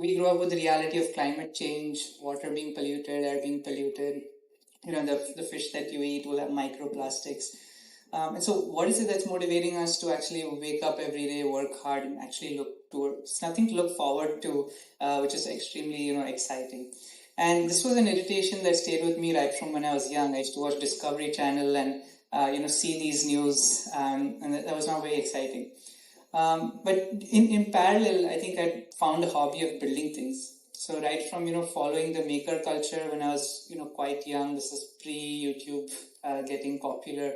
we grew up with the reality of climate change, water being polluted, air being polluted. The fish that you eat will have microplastics. And so what is it that's motivating us to actually wake up every day, work hard, and actually look towards something to look forward to, which is extremely, exciting. And this was an irritation that stayed with me right from when I was young. I used to watch Discovery Channel and, see these news, and that was not very exciting. But in parallel, I think I found a hobby of building things. So right from, following the maker culture when I was, quite young, this is pre-YouTube getting popular,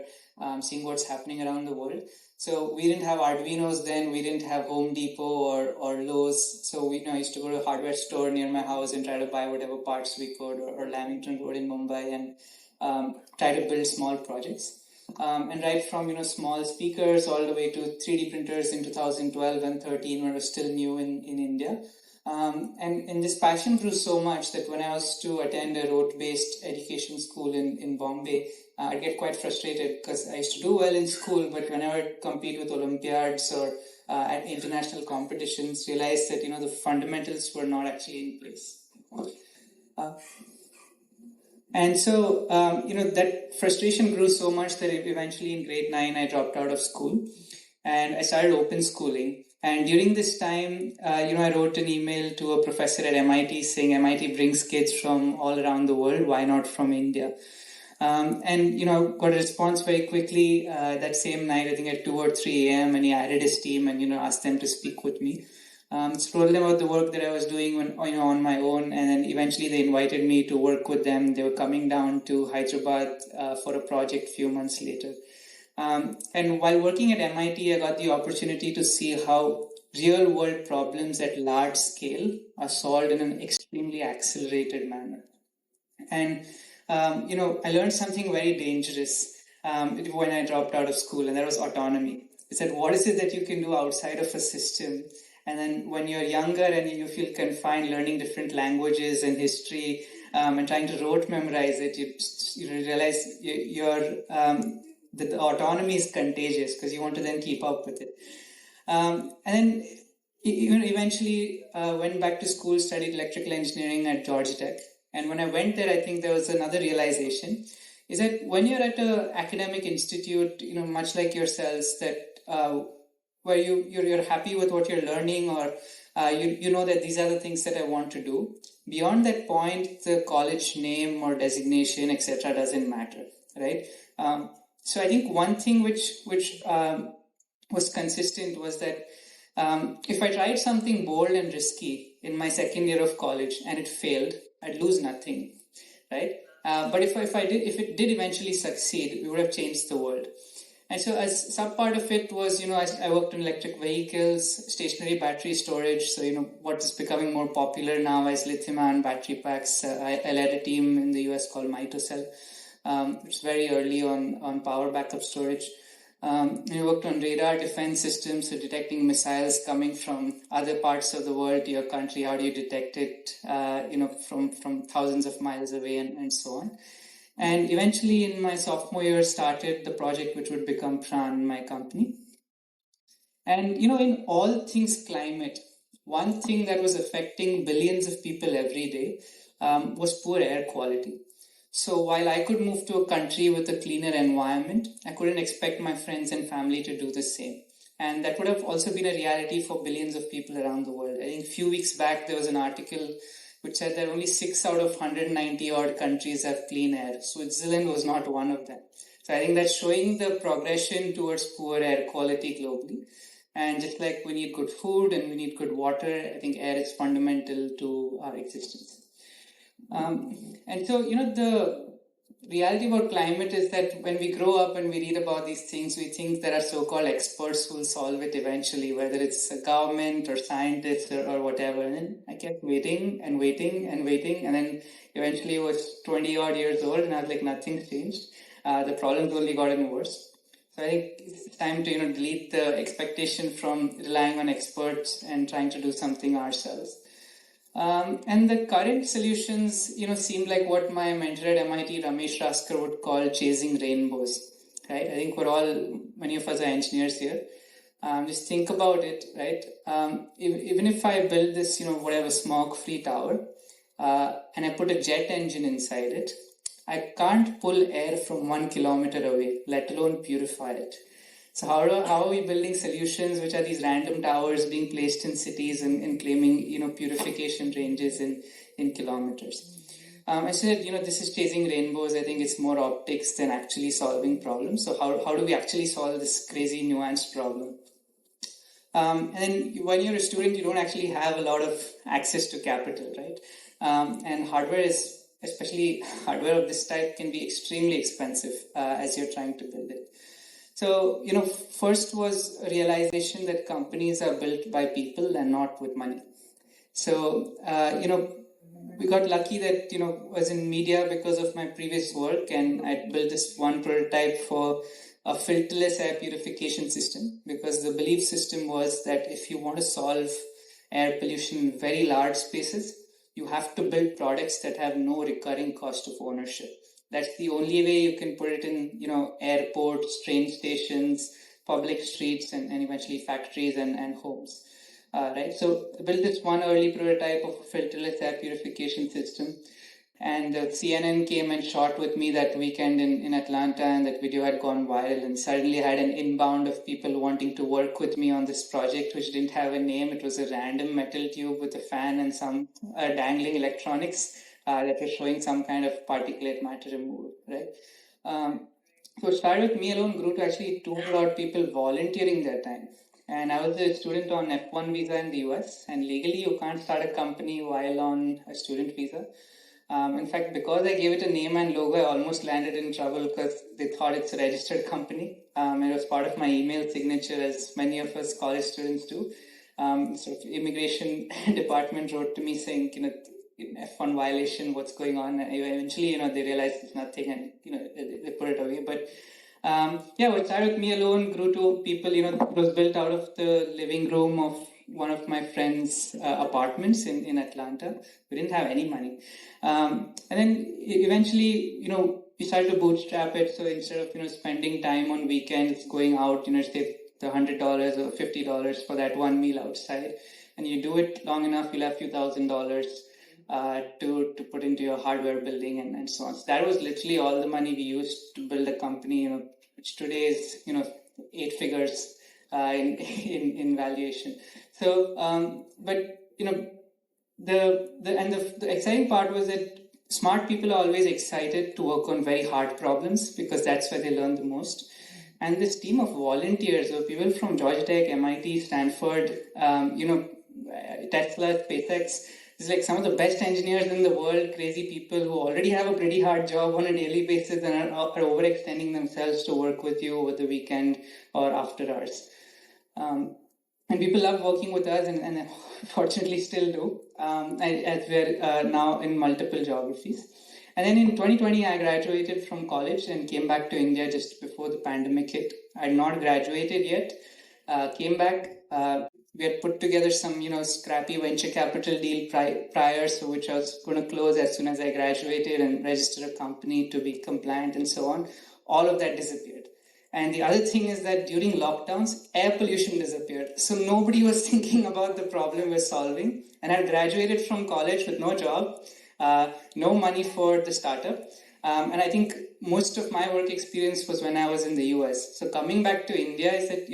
seeing what's happening around the world. So we didn't have Arduinos then, we didn't have Home Depot or Lowe's. So we used to go to a hardware store near my house and try to buy whatever parts we could, or Lamington Road in Mumbai, and try to build small projects. And right from, small speakers all the way to 3D printers in 2012 and 13 when it was still new in India. And this passion grew so much that when I was to attend a rote-based education school in Bombay, I'd get quite frustrated because I used to do well in school, but whenever I'd compete with Olympiads or at international competitions, realized that, the fundamentals were not actually in place. And so, that frustration grew so much that eventually in grade 9, I dropped out of school and I started open schooling. And during this time, I wrote an email to a professor at MIT saying MIT brings kids from all around the world, why not from India? And got a response very quickly that same night, I think at 2 or 3 a.m. and he added his team and, asked them to speak with me. Told them about the work that I was doing on my own, and then eventually they invited me to work with them. They were coming down to Hyderabad for a project a few months later. And while working at MIT, I got the opportunity to see how real world problems at large scale are solved in an extremely accelerated manner. And, I learned something very dangerous when I dropped out of school, and that was autonomy. It's that what is it that you can do outside of a system? And then when you're younger and you feel confined learning different languages and history and trying to rote memorize it, you realize that the autonomy is contagious because you want to then keep up with it. And then eventually went back to school, studied electrical engineering at Georgia Tech. And when I went there, I think there was another realization, is that when you're at an academic institute, much like yourselves, that where you're happy with what you're learning, or you know that these are the things that I want to do. Beyond that point, the college name or designation, etc., doesn't matter, right? So I think one thing which was consistent was that if I tried something bold and risky in my second year of college and it failed, I'd lose nothing, right? But if it did eventually succeed, we would have changed the world. And so as some part of it was, I worked on electric vehicles, stationary battery storage. So, what is becoming more popular now is lithium-ion battery packs. I led a team in the US called Mitocell, which is very early on power backup storage. We worked on radar defense systems, so detecting missiles coming from other parts of the world to your country. How do you detect it, from thousands of miles away and so on. And eventually in my sophomore year started the project which would become Praan, my company. And, in all things climate, one thing that was affecting billions of people every day was poor air quality. So while I could move to a country with a cleaner environment, I couldn't expect my friends and family to do the same. And that would have also been a reality for billions of people around the world. I think a few weeks back, there was an article which said that only 6 out of 190 odd countries have clean air. Switzerland was not one of them. So I think that's showing the progression towards poor air quality globally. And just like we need good food and we need good water, I think air is fundamental to our existence. And so, the reality about climate is that when we grow up and we read about these things, we think there are so-called experts who will solve it eventually, whether it's a government or scientists or whatever. And then I kept waiting and waiting and waiting. And then eventually I was 20 odd years old and I was like, nothing's changed. The problem's only gotten worse. So I think it's time to, delete the expectation from relying on experts and trying to do something ourselves. And the current solutions, seem like what my mentor at MIT, Ramesh Raskar, would call chasing rainbows, right? I think many of us are engineers here. Just think about it, right? Even if I build this, whatever smog-free tower, and I put a jet engine inside it, I can't pull air from 1 kilometer away, let alone purify it. So how are we building solutions which are these random towers being placed in cities and claiming, purification ranges in kilometers? I said, this is chasing rainbows. I think it's more optics than actually solving problems. So how do we actually solve this crazy nuanced problem? And then when you're a student, you don't actually have a lot of access to capital, right? And hardware especially hardware of this type, can be extremely expensive as you're trying to build it. So, first was a realization that companies are built by people and not with money. So, we got lucky that, was in media because of my previous work, and I built this one prototype for a filterless air purification system, because the belief system was that if you want to solve air pollution in very large spaces, you have to build products that have no recurring cost of ownership. That's the only way you can put it in, airports, train stations, public streets, and eventually factories and homes. Right. So I built this one early prototype of a filterless air purification system. And CNN came and shot with me that weekend in Atlanta, and that video had gone viral, and suddenly I had an inbound of people wanting to work with me on this project, which didn't have a name. It was a random metal tube with a fan and some dangling electronics that was showing some kind of particulate matter removal, right? So it started with me alone, grew to actually 200 odd people volunteering their time. And I was a student on F1 visa in the US, and legally you can't start a company while on a student visa. In fact, because I gave it a name and logo, I almost landed in trouble because they thought it's a registered company. It was part of my email signature, as many of us college students do. Sort of immigration department wrote to me saying, F1 violation, what's going on? And eventually, they realized it's nothing, and they put it away. But what started with me alone grew to people. It was built out of the living room of one of my friends' apartments in Atlanta. We didn't have any money. And then eventually, we started to bootstrap it. So instead of, spending time on weekends going out, save the $100 or $50 for that one meal outside, and you do it long enough, you'll have a few $1,000s to put into your hardware building and so on. So that was literally all the money we used to build a company, which today is, 8 figures in valuation. So, the exciting part was that smart people are always excited to work on very hard problems, because that's where they learn the most. And this team of volunteers, or people from Georgia Tech, MIT, Stanford, Tesla, SpaceX, is like some of the best engineers in the world, crazy people who already have a pretty hard job on a daily basis and are overextending themselves to work with you over the weekend or after hours. And people love working with us, and fortunately still do, as we're now in multiple geographies. And then in 2020, I graduated from college and came back to India just before the pandemic hit. I had not graduated yet, came back. We had put together some, scrappy venture capital deal prior, so which I was going to close as soon as I graduated and register a company to be compliant and so on. All of that disappeared. And the other thing is that during lockdowns, air pollution disappeared. So nobody was thinking about the problem we're solving. And I graduated from college with no job, no money for the startup. And I think most of my work experience was when I was in the US. So coming back to India is that,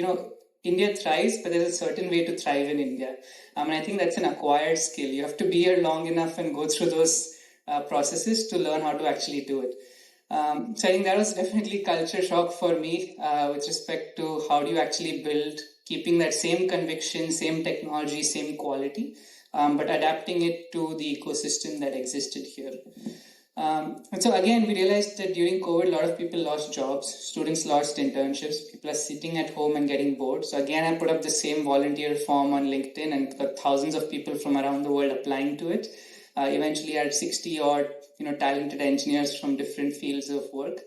India thrives, but there's a certain way to thrive in India. And I think that's an acquired skill. You have to be here long enough and go through those processes to learn how to actually do it. So I think that was definitely culture shock for me with respect to how do you actually build, keeping that same conviction, same technology, same quality, but adapting it to the ecosystem that existed here. And so again, we realized that during COVID, a lot of people lost jobs, students lost internships, people are sitting at home and getting bored. So again, I put up the same volunteer form on LinkedIn and got thousands of people from around the world applying to it. Eventually I had 60 odd, talented engineers from different fields of work,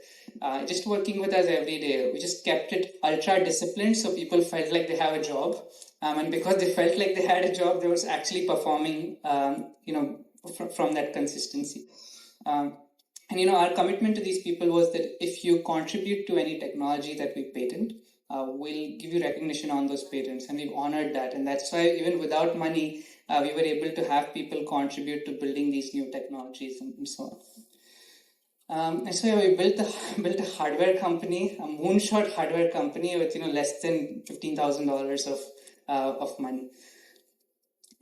just working with us every day. We just kept it ultra disciplined, so people felt like they have a job. And because they felt like they had a job, they was actually performing, from that consistency. And our commitment to these people was that if you contribute to any technology that we patent, we'll give you recognition on those patents. And we've honored that. And that's why even without money, we were able to have people contribute to building these new technologies and so on. And so we built a hardware company, a moonshot hardware company with less than $15,000 of money.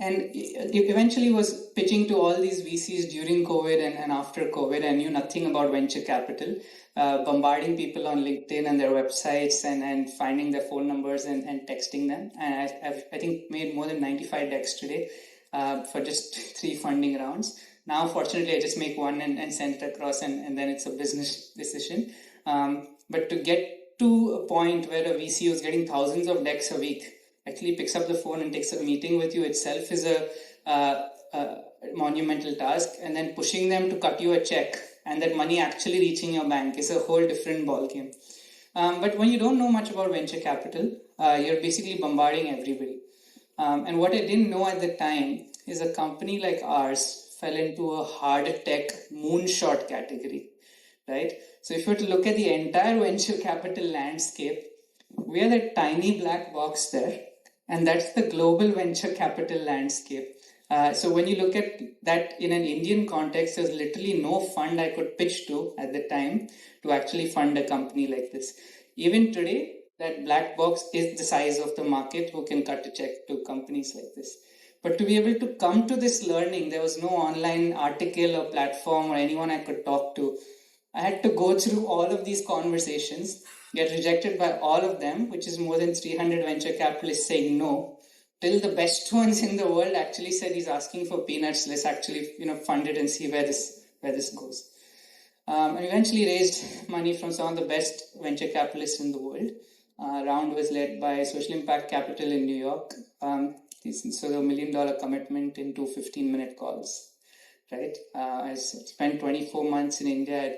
And eventually was pitching to all these VCs during COVID and after COVID. I knew nothing about venture capital, bombarding people on LinkedIn and their websites and finding their phone numbers and texting them. And I've I think made more than 95 decks today for just 3 funding rounds. Now, fortunately, I just make one and send it across, and then it's a business decision. But to get to a point where a VC was getting thousands of decks a week, actually picks up the phone and takes a meeting with you itself is a monumental task. And then pushing them to cut you a check and that money actually reaching your bank is a whole different ballgame. But when you don't know much about venture capital, you're basically bombarding everybody. And what I didn't know at the time is a company like ours fell into a hard tech moonshot category, right? So if you were to look at the entire venture capital landscape, we are the tiny black box there, and that's the global venture capital landscape. So when you look at that in an Indian context, there's literally no fund I could pitch to at the time to actually fund a company like this. Even today, that black box is the size of the market who can cut a check to companies like this. But to be able to come to this learning, there was no online article or platform or anyone I could talk to. I had to go through all of these conversations, get rejected by all of them, which is more than 300 venture capitalists saying no, till the best ones in the world actually said he's asking for peanuts. Let's actually fund it and see where this goes. And eventually raised money from some of the best venture capitalists in the world. Round was led by Social Impact Capital in New York. So the $1 million commitment into 15-minute calls, right? I spent 24 months in India, I had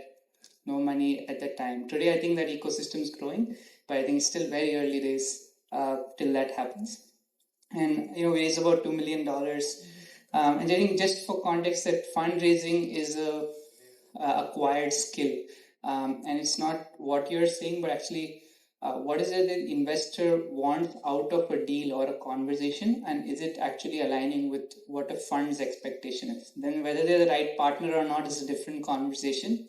no money at that time. Today, I think that ecosystem is growing, but I think it's still very early days till that happens. And we raised about $2 million. And I think just for context, that fundraising is a acquired skill, and it's not what you're saying, but actually. What is it the investor wants out of a deal or a conversation, and is it actually aligning with what a fund's expectation is? Then whether they're the right partner or not is a different conversation.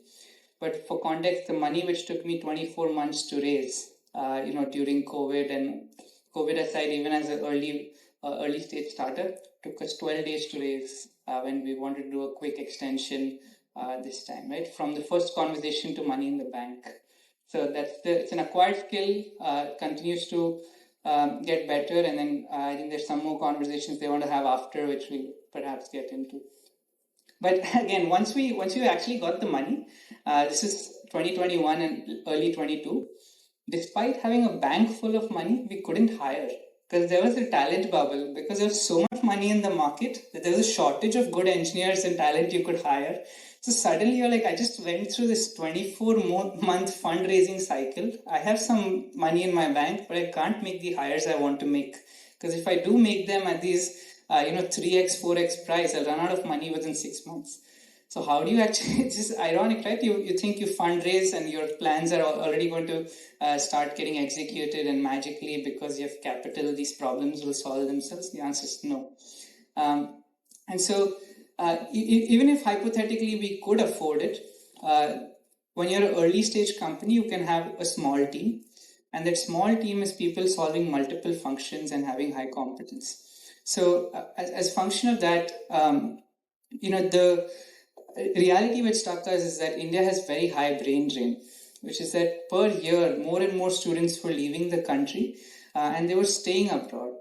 But for context, the money which took me 24 months to raise, during COVID, and COVID aside, even as an early stage startup, took us 12 days to raise when we wanted to do a quick extension this time, right? From the first conversation to money in the bank. So it's an acquired skill, continues to get better, and then I think there's some more conversations they want to have after, which we'll perhaps get into. But again, once we actually got the money, this is 2021 and early 22. Despite having a bank full of money, we couldn't hire because there was a talent bubble, because there was so much money in the market that there was a shortage of good engineers and talent you could hire. So suddenly you're like, I just went through this 24-month fundraising cycle. I have some money in my bank, but I can't make the hires I want to make. Because if I do make them at these, 3x, 4x price, I'll run out of money within 6 months. So how do you actually, it's just ironic, right? You think you fundraise and your plans are already going to start getting executed, and magically, because you have capital, these problems will solve themselves. The answer is no. And so, even if hypothetically we could afford it, when you're an early stage company, you can have a small team, and that small team is people solving multiple functions and having high competence. So as function of that, the reality which struck us is that India has very high brain drain, which is that per year more and more students were leaving the country and they were staying abroad,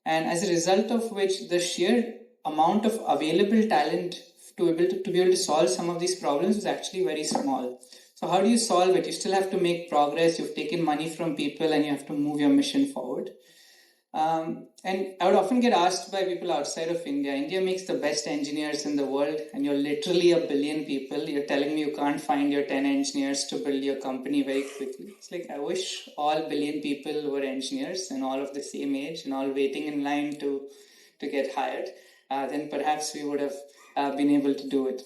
and as a result of which the sheer amount of available talent to be able to solve some of these problems is actually very small. So how do you solve it? You still have to make progress. You've taken money from people and you have to move your mission forward. And I would often get asked by people outside of India, India makes the best engineers in the world, and you're literally 1 billion people. You're telling me you can't find your 10 engineers to build your company very quickly. It's like, I wish all billion people were engineers and all of the same age and all waiting in line to get hired. Then perhaps we would have been able to do it.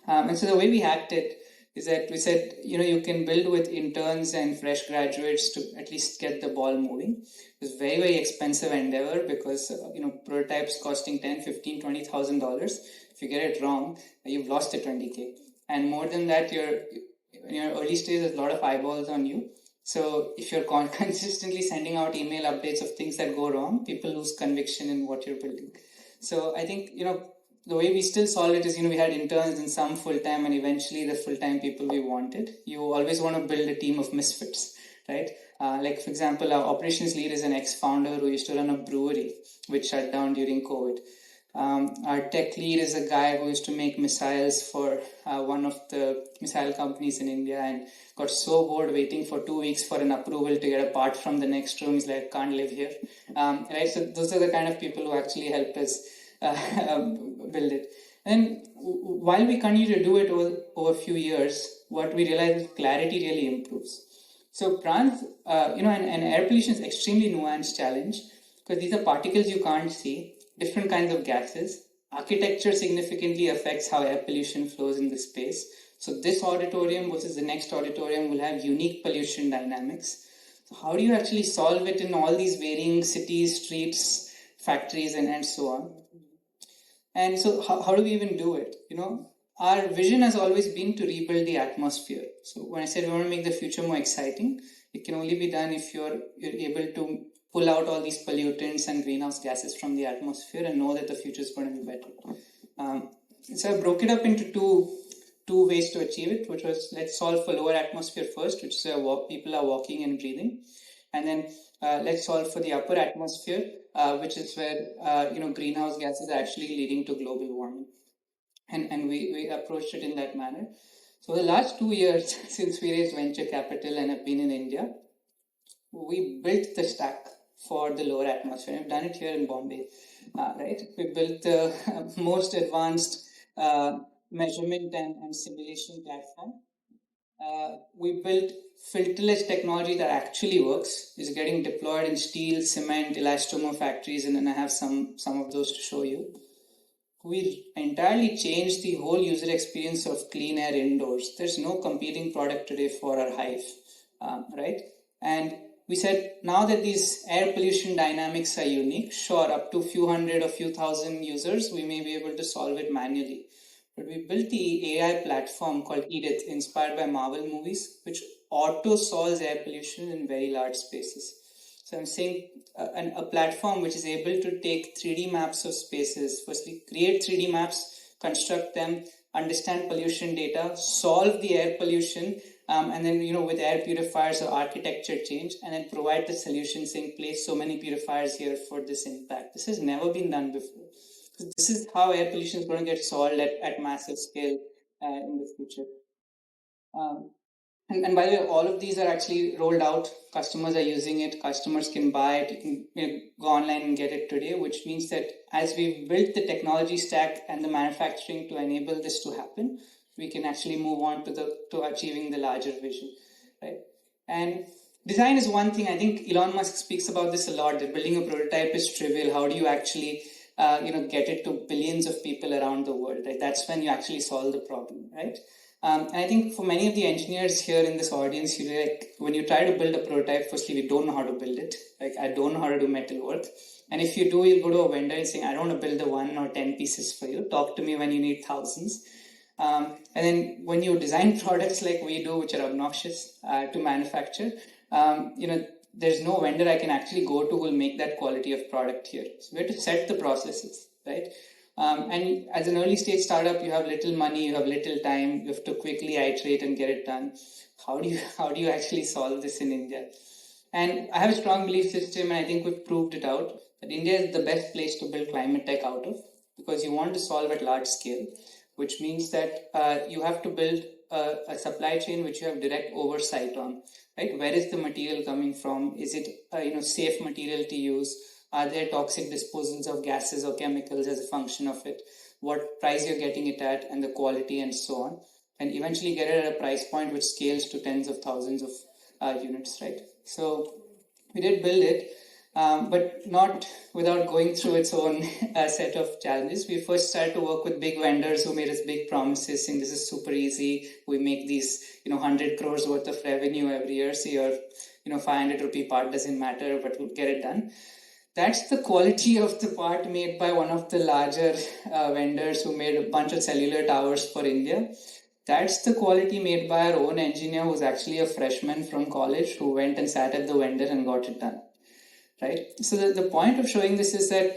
And so the way we hacked it, is that we said, you can build with interns and fresh graduates to at least get the ball moving. It's very, very expensive endeavor because, prototypes costing $10, $15, $20,000. If you get it wrong, you've lost the 20K. And more than that, in your early stage, there's a lot of eyeballs on you. So if you're consistently sending out email updates of things that go wrong, people lose conviction in what you're building. So I think, the way we still solve it is, we had interns and some full-time and eventually the full-time people we wanted. You always want to build a team of misfits, right? Like, for example, our operations lead is an ex-founder who used to run a brewery, which shut down during COVID. Our tech lead is a guy who used to make missiles for one of the missile companies in India and got so bored waiting for 2 weeks for an approval to get a part from the next room. He's like, can't live here. Right? So those are the kind of people who actually helped us build it. And while we continue to do it over a few years, what we realize is clarity really improves. So Praan, and air pollution is extremely nuanced challenge because these are particles you can't see, different kinds of gases. Architecture significantly affects how air pollution flows in the space. So this auditorium versus the next auditorium will have unique pollution dynamics. So how do you actually solve it in all these varying cities, streets, factories, and so on? And so how do we even do it? Our vision has always been to rebuild the atmosphere. So when I said we want to make the future more exciting, it can only be done if you're able to pull out all these pollutants and greenhouse gases from the atmosphere and know that the future is going to be better. So I broke it up into two ways to achieve it, which was let's solve for lower atmosphere first, which is where people are walking and breathing. And then let's solve for the upper atmosphere, which is where greenhouse gases are actually leading to global warming. And we approached it in that manner. So the last 2 years since we raised venture capital and have been in India, we built the stack for the lower atmosphere. We've done it here in Bombay, right? We built the most advanced measurement and simulation platform. We built filterless technology that actually works, is getting deployed in steel, cement, elastomer factories, and then I have some of those to show you. We entirely changed the whole user experience of clean air indoors. There's no competing product today for our hive, right? And we said, now that these air pollution dynamics are unique, sure, up to a few hundred or few thousand users, we may be able to solve it manually. But we built the AI platform called Edith, inspired by Marvel movies, which auto-solves air pollution in very large spaces. So I'm saying a platform which is able to take 3D maps of spaces, firstly create 3D maps, construct them, understand pollution data, solve the air pollution, and then, with air purifiers or architecture change, and then provide the solution saying place so many purifiers here for this impact. This has never been done before. This is how air pollution is going to get solved at massive scale in the future. And by the way, all of these are actually rolled out. Customers are using it. Customers can buy it. You can go online and get it today, which means that as we've built the technology stack and the manufacturing to enable this to happen, we can actually move on to achieving the larger vision, right? And design is one thing. I think Elon Musk speaks about this a lot, that building a prototype is trivial. How do you actually get it to billions of people around the world, right? That's when you actually solve the problem, right? And I think for many of the engineers here in this audience, when you try to build a prototype, firstly, we don't know how to build it. Like, I don't know how to do metal work. And if you do, you'll go to a vendor and say, I don't want to build the 1 or 10 pieces for you. Talk to me when you need thousands. And then when you design products like we do, which are obnoxious to manufacture, there's no vendor I can actually go to who will make that quality of product here. So we have to set the processes, right? And as an early stage startup, you have little money, you have little time, you have to quickly iterate and get it done. How do you actually solve this in India? And I have a strong belief system, and I think we've proved it out, that India is the best place to build climate tech out of, because you want to solve at large scale, which means that you have to build a supply chain which you have direct oversight on, right? Where is the material coming from? Is it safe material to use? Are there toxic disposals of gases or chemicals as a function of it? What price you're getting it at, and the quality, and so on. And eventually get it at a price point which scales to tens of thousands of units, right? So we did build it. but not without going through its own set of challenges. We first started to work with big vendors who made us big promises, saying this is super easy. We make these, 100 crores worth of revenue every year, so your, 500 rupee part doesn't matter, but we'll get it done. That's the quality of the part made by one of the larger vendors who made a bunch of cellular towers for India. That's the quality made by our own engineer, who's actually a freshman from college, who went and sat at the vendor and got it done. Right? So the point of showing this is that,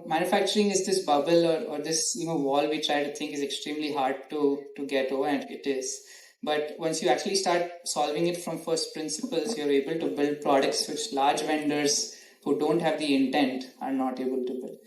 manufacturing is this bubble or this, wall we try to think is extremely hard to get over, and it is. But once you actually start solving it from first principles, you're able to build products which large vendors who don't have the intent are not able to build.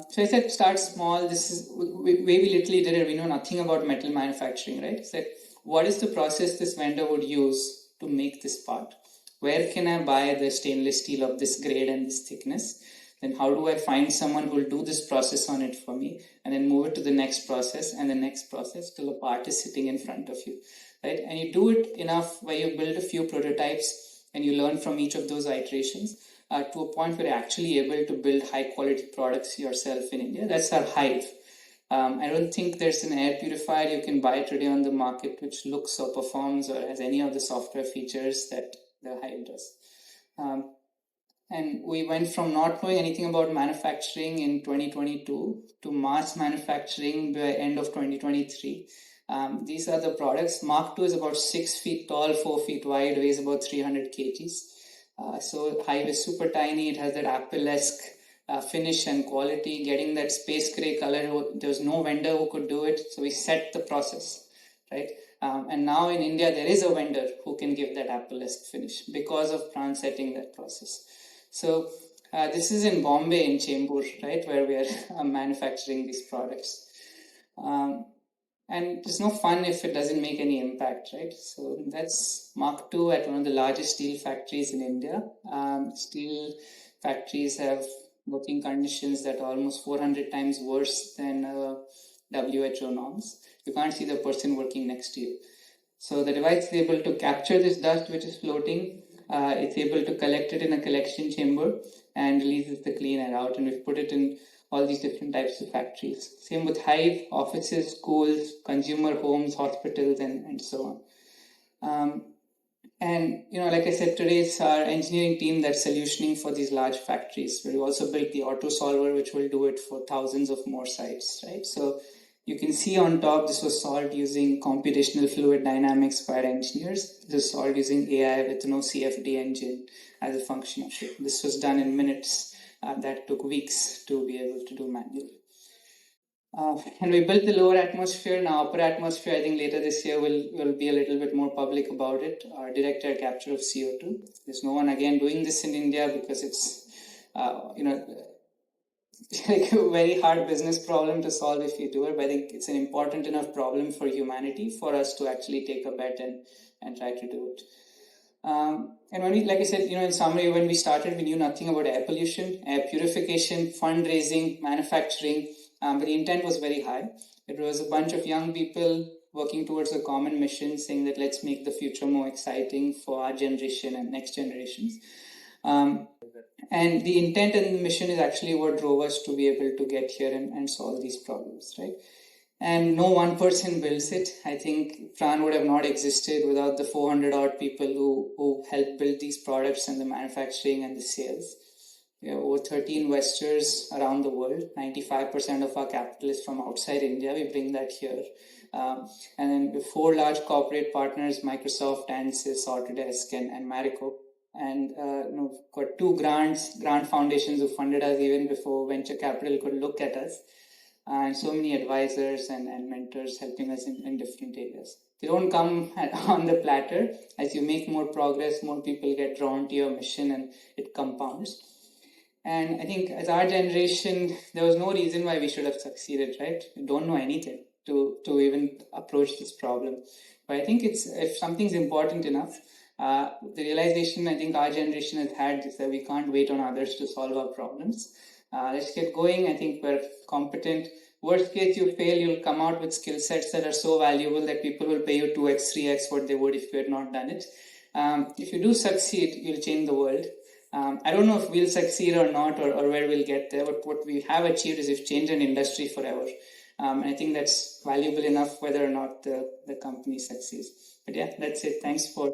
So I said start small. This is way we literally did it. We know nothing about metal manufacturing, right? I said, what is the process this vendor would use to make this part? Where can I buy the stainless steel of this grade and this thickness? Then how do I find someone who will do this process on it for me, and then move it to the next process and the next process till the part is sitting in front of you, right? And you do it enough where you build a few prototypes and you learn from each of those iterations to a point where you're actually able to build high quality products yourself in India. That's our Hive. I don't think there's an air purifier you can buy today on the market which looks or performs or has any of the software features that the Hive does. And we went from not knowing anything about manufacturing in 2022 to mass manufacturing by end of 2023. These are the products. Mark II is about 6 feet tall, 4 feet wide, weighs about 300 kgs. So Hive is super tiny. It has that Apple-esque finish and quality, getting that space gray color. There was no vendor who could do it. So we set the process, right? And now in India, there is a vendor who can give that Apple-esque finish because of Praan setting that process. So this is in Bombay, in Chembur, right, where we are manufacturing these products. And it's no fun if it doesn't make any impact, right? So that's Mark II at one of the largest steel factories in India. Steel factories have working conditions that are almost 400 times worse than WHO norms. You can't see the person working next to you. So the device is able to capture this dust which is floating. It's able to collect it in a collection chamber and releases the clean air out. And we've put it in all these different types of factories. Same with Hive, offices, schools, consumer homes, hospitals, and so on. And, like I said, today it's our engineering team that's solutioning for these large factories. We also built the auto solver, which will do it for thousands of more sites, right? So you can see on top, this was solved using computational fluid dynamics by our engineers. This was solved using AI with no CFD engine as a function of it. This was done in minutes. That took weeks to be able to do manually. And we built the lower atmosphere. Now upper atmosphere, I think later this year will be a little bit more public about it. Our direct air capture of CO2. There's no one again doing this in India because it's, like a very hard business problem to solve if you do it. But I think it's an important enough problem for humanity for us to actually take a bet and try to do it. And when we, like I said, in summary, when we started, we knew nothing about air pollution, air purification, fundraising, manufacturing. But the intent was very high. It was a bunch of young people working towards a common mission, saying that let's make the future more exciting for our generation and next generations. And the intent and the mission is actually what drove us to be able to get here and solve these problems, right? And no one person builds it. I think Praan would have not existed without the 400 odd people who helped build these products and the manufacturing and the sales. We have over 13 investors around the world. 95% of our capital is from outside India. We bring that here. And then the 4 large corporate partners, Microsoft, Ansys, Autodesk, and Marico. And got 2 grant foundations who funded us even before venture capital could look at us. And so many advisors and mentors helping us in different areas. They don't come on the platter. As you make more progress, more people get drawn to your mission and it compounds. And I think as our generation, there was no reason why we should have succeeded, right? We don't know anything to even approach this problem. But I think if something's important enough, the realization I think our generation has had is that we can't wait on others to solve our problems. Let's get going. I think we're competent. Worst case, you fail, you'll come out with skill sets that are so valuable that people will pay you 2x, 3x what they would if you had not done it. If you do succeed, you'll change the world. I don't know if we'll succeed or not, or where we'll get there, but what we have achieved is we've changed an industry forever. And I think that's valuable enough whether or not the company succeeds. But yeah, that's it. Thanks for